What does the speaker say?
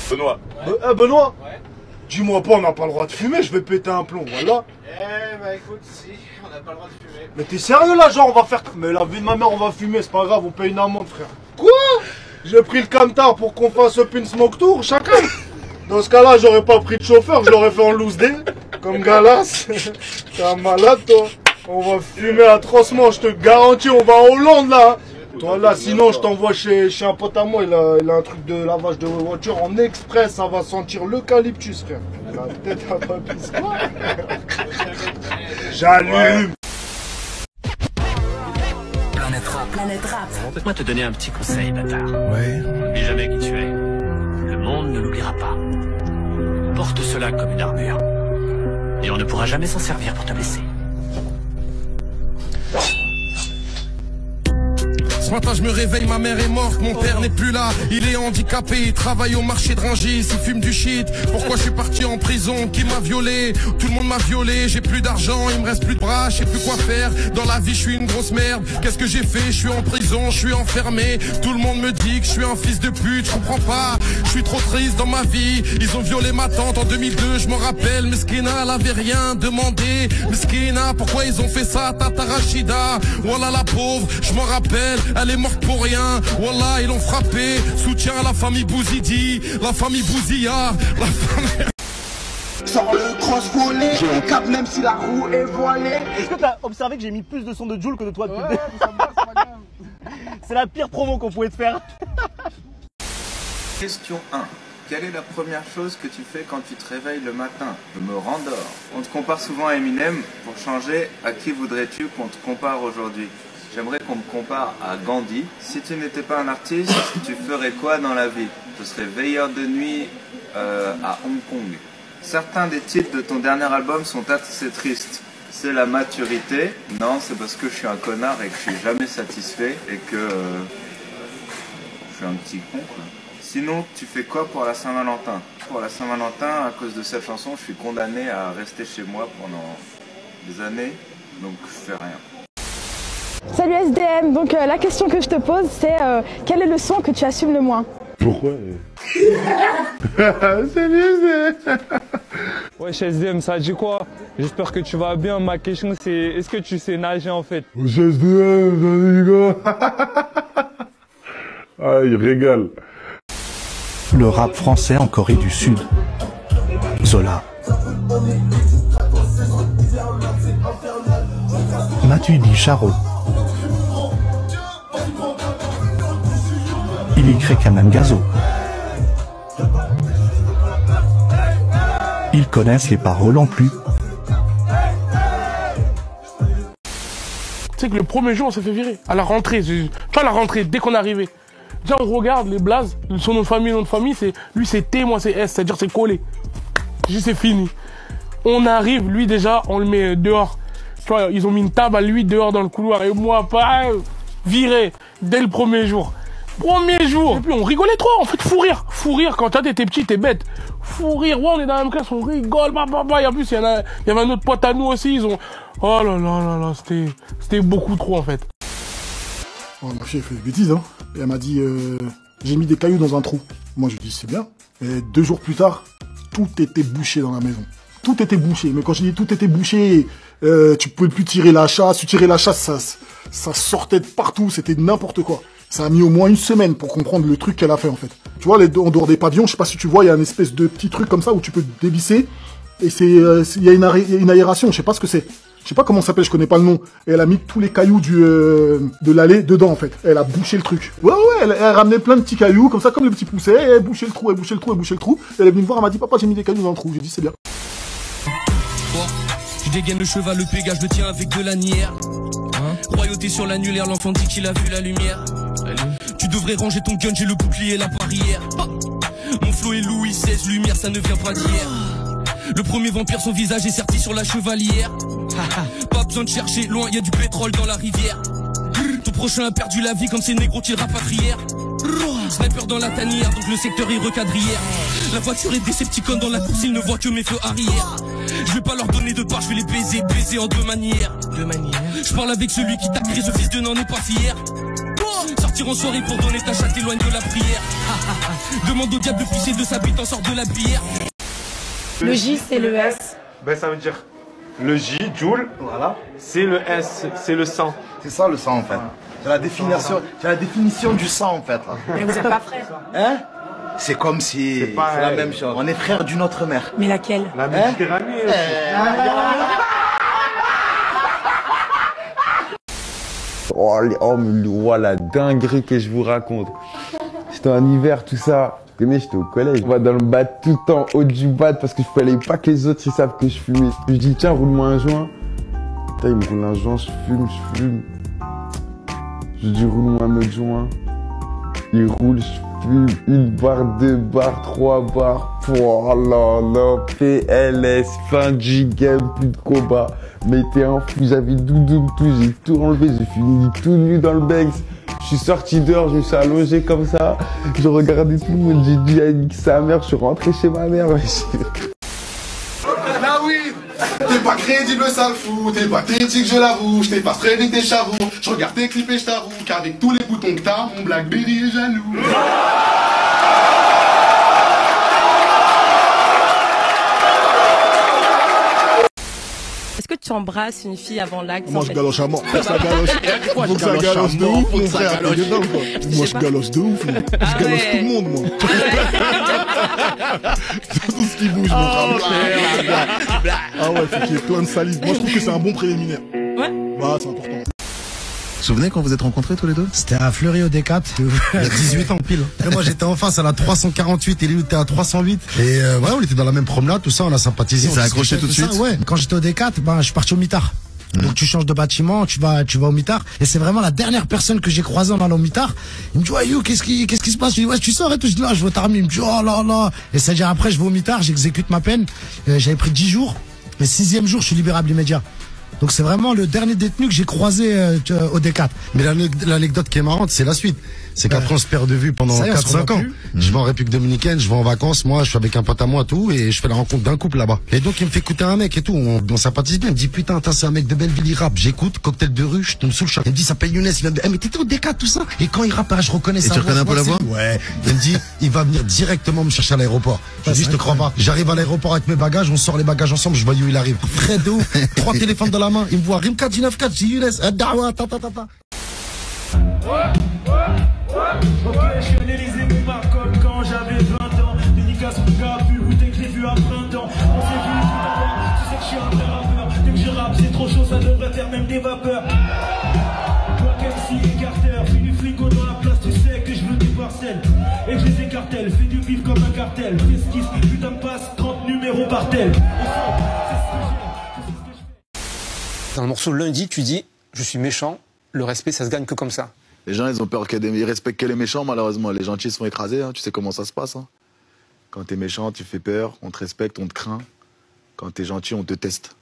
Benoît. Benoît, Ouais. dis-moi pas, on n'a pas le droit de fumer, je vais péter un plomb, voilà. Eh bah écoute, si, on n'a pas le droit de fumer. Mais t'es sérieux là, genre on va faire... Mais la vie de ma mère, on va fumer, c'est pas grave, on paye une amende, frère. Quoi? J'ai pris le camtar pour qu'on fasse up une smoke tour, chacun. Dans ce cas-là, j'aurais pas pris de chauffeur, je l'aurais fait en loose day, comme Galas. T'es un malade, toi. On va fumer atrocement, je te garantis, on va en Hollande, là. Toi, là, sinon, je t'envoie chez un pote à moi, il a un truc de lavage de voiture en express, ça va sentir l'eucalyptus, frère. La tête à papy, quoi. J'allume. Planète Rap. Laisse-moi te donner un petit conseil, bâtard. Ouais. N'oublie jamais qui tu es. Le monde ne l'oubliera pas. Porte cela comme une armure. Et on ne pourra jamais s'en servir pour te blesser. Ce matin je me réveille, ma mère est morte, mon père n'est plus là, il est handicapé, il travaille au marché de Rungis, il fume du shit. Pourquoi je suis parti en prison? Qui m'a violé? Tout le monde m'a violé, j'ai plus d'argent, il me reste plus de bras, je sais plus quoi faire. Dans la vie je suis une grosse merde, qu'est-ce que j'ai fait? Je suis en prison, je suis enfermé, tout le monde me dit que je suis un fils de pute, je comprends pas, je suis trop triste dans ma vie. Ils ont violé ma tante en 2002, je m'en rappelle, Meskina elle avait rien demandé. Meskina, pourquoi ils ont fait ça? Tata Rachida, voilà la pauvre, je m'en rappelle. Elle est morte pour rien, wallah ils l'ont frappé. Soutien à la famille Bouzidi, la famille Bouzilla, la famille... Sors le cross volé, j'ai un cap même si la roue est voilée. Est-ce que t'as observé que j'ai mis plus de son de Joule que de toi depuis le début? C'est la pire promo qu'on pouvait te faire. Question 1. Quelle est la première chose que tu fais quand tu te réveilles le matin? Je me rendors. On te compare souvent à Eminem. Pour changer, à qui voudrais-tu qu'on te compare aujourd'hui? J'aimerais qu'on me compare à Gandhi. Si tu n'étais pas un artiste, tu ferais quoi dans la vie? Ce serait veilleur de nuit à Hong Kong. Certains des titres de ton dernier album sont assez tristes. C'est la maturité. Non, c'est parce que je suis un connard et que je suis jamais satisfait et que je suis un petit con, quoi. Sinon, tu fais quoi pour la Saint-Valentin? Pour la Saint-Valentin, à cause de cette chanson, je suis condamné à rester chez moi pendant des années, donc je fais rien. Salut SDM, donc la question que je te pose c'est quel est le son que tu assumes le moins? Pourquoi? Salut SDM. Wesh SDM, ça dit quoi? J'espère que tu vas bien. Ma question c'est, est-ce que tu sais nager en fait? Wesh SDM, ça dit quoi? Ah, il régale. Le rap français en Corée du Sud. Zola. Matuidi Charo. Illikré Kanangazo. Ils connaissent les paroles en plus. Tu sais que le premier jour on s'est fait virer. À la rentrée, tu vois la rentrée, dès qu'on est arrivé. Déjà on regarde les blazes, son nom de famille, c'est lui c'est T, moi c'est S, c'est-à-dire c'est collé. Juste c'est fini. On arrive, lui déjà, on le met dehors. Tu vois, ils ont mis une table à lui dehors dans le couloir et moi pas viré dès le premier jour. Premier jour. Et puis on rigolait trop, en fait, fou rire. Fou rire quand toi t'étais petit, t'es bête. Fou rire, ouais, on est dans la même classe, on rigole, Et en plus, il y avait un autre pote à nous aussi, ils ont... Oh là là là là, c'était beaucoup trop en fait. Oh, ma fille, elle fait des bêtises, hein. Et elle m'a dit, j'ai mis des cailloux dans un trou. Moi, je lui dis, c'est bien. Et 2 jours plus tard, tout était bouché dans la maison. Tout était bouché. Mais quand je dis tout était bouché, tu pouvais plus tirer la chasse. Tu tirais la chasse, ça sortait de partout. C'était n'importe quoi. Ça a mis au moins 1 semaine pour comprendre le truc qu'elle a fait, en fait. Tu vois, en dehors des pavillons, je sais pas si tu vois, il y a une espèce de petit truc comme ça où tu peux dévisser. Et il y a une aération, je sais pas ce que c'est. Je sais pas comment ça s'appelle, je connais pas le nom. Et elle a mis tous les cailloux de l'allée dedans, en fait. Elle a bouché le truc. Ouais, elle ramenait plein de petits cailloux, comme ça, comme les petits poussets. Et elle bouchait le trou, elle bouchait le trou, elle bouchait le trou. Et elle est venue me voir, elle m'a dit, papa, j'ai mis des cailloux dans le trou. J'ai dit, c'est bien. Je dégaine le cheval, le pégage, je le tiens avec de l'anière. Royauté sur l'annulaire, l'enfant dit qu'il a vu la lumière. Tu devrais ranger ton gun, j'ai le bouclier et la barrière. Mon flow est Louis XVI, lumière, ça ne vient pas d'hier. Le premier vampire, son visage est serti sur la chevalière. Pas besoin de chercher, loin, y a du pétrole dans la rivière. Ton prochain a perdu la vie comme ces négros qui le rapatrièrent. Sniper dans la tanière, donc le secteur est recadrière. La voiture est décepticone dans la course, ils ne voient que mes feux arrière. Je vais pas leur donner de part, je vais les baiser en 2 manières. Je parle avec celui qui t'a créé, ce fils de n'en est pas fier. Sortir en soirée pour donner ta chatte éloigne de la prière. Demande au diable de pisser de sa bite en sort de la bière. Le J, c'est le S. Ben ça veut dire le J, Joule, voilà. C'est le S, c'est le sang. C'est ça le sang en fait. C'est la définition du sang en fait. Mais vous n'êtes pas frères. Hein? C'est comme si c'est la même chose. On est frères d'une autre mère. Mais laquelle? La Méditerranée aussi. Oh, la dinguerie que je vous raconte. J'étais en hiver, tout ça. Vous connaissez, j'étais au collège. On va dans le bat tout le temps, haut du bat, parce que je fallait pas que les autres ils savent que je fumais. Je dis, tiens, roule-moi un joint. Putain, il me roule un joint, je fume. Je dis, roule-moi un autre joint. Il roule, je fume. 1 barre, 2 barres, 3 barres. Oh là là, PLS, fin du game, plus de combat. Mettez un fou, j'avais doudou, tout, j'ai tout enlevé, j'ai fini tout nu dans le Banks. Je suis sorti dehors, je me suis allongé comme ça. Je regardais tout le monde, j'ai dit à nique sa mère, je suis rentré chez ma mère. Là oui, t'es pas crédible sale fou, t'es pas critique je l'avoue, je t'ai pas freiné tes chavoux, je regarde tes clips et je t'avoue qu'avec tous les boutons que t'as, mon Blackberry est jaloux. Est-ce que tu embrasses une fille avant l'acte? Moi je galoche à mort. Faut que ça galoche. Faut que ça galoche de ouf, mon frère. Moi je galoche de ouf. Je galoche tout le monde, moi. Tout ce qui bouge, mon frère. Ah ouais, faut qu'il y ait plein de salive. Moi je trouve que c'est un bon préliminaire. Ouais. Bah, c'est important. Vous vous souvenez quand vous êtes rencontrés tous les deux? C'était à Fleury au D4, il y a 18 ans pile. Et moi j'étais en face à la 348 et lui était à 308. Et ouais, on était dans la même promenade, tout ça, on a sympathisé. Il s'est accroché tout de suite? Ouais. Quand j'étais au D4, je suis parti au mitard. Donc tu changes de bâtiment, tu vas au mitard. Et c'est vraiment la dernière personne que j'ai croisée en allant au mitard. Il me dit, ouais, yo, qu'est-ce qui se passe? Je dis, ouais, tu sors et tout. Je dis, là, je vais t'armer. Il me dit, oh là là. Et c'est-à-dire après, je vais au mitard, j'exécute ma peine. J'avais pris 10 jours. Le 6e jour, je suis libérable immédiat. Donc c'est vraiment le dernier détenu que j'ai croisé au D4. Mais l'anecdote qui est marrante, c'est la suite. C'est qu'après on se perd de vue pendant 4-5 ans. Je vais en République Dominicaine, je vais en vacances, moi je suis avec un pote à moi tout, et je fais la rencontre d'un couple là-bas. Et donc il me fait écouter un mec et tout, on sympathise bien, il me dit putain, c'est un mec de Belleville, il rappe, j'écoute, cocktail de rue, je tombe sous le choc. Il me dit ça s'appelle Younes, il me dit, mais t'étais au D4 tout ça. Et quand il rappe, je reconnais sa voix. Et tu reconnais un peu la voix? Ouais. Il me dit, il va venir directement me chercher à l'aéroport. Je dis, je te crois pas. J'arrive à l'aéroport avec mes bagages, on sort les bagages ensemble, je vois où il arrive. Frais de ouf, 3 téléphones dans la main, il me voit, Rimka 194, c'est Younes, Dawa, ta. Ok, je suis un Élysée Montmartre comme quand j'avais 20 ans. Dédicace mon gars, plus où t'es que j'ai vu à printemps. On s'est vu tout à l'heure, tu sais que je suis un vrai rappeur. Dès que je rappe, c'est trop chaud, ça devrait faire même des vapeurs. Toi, MC et Carter, fais du frigo dans la place, tu sais que je veux des parcelles. Et que je les écartèle, fais du bif comme un cartel. Qu'est-ce qui putain me passe 30 numéros par tel. Dans le morceau Lundi, tu dis, je suis méchant, le respect ça se gagne que comme ça. Les gens, ils ont peur ils respectent que les méchants, malheureusement. Les gentils se font écraser, hein. Tu sais comment ça se passe. Hein. Quand t'es méchant, tu fais peur, on te respecte, on te craint. Quand t'es gentil, on te teste.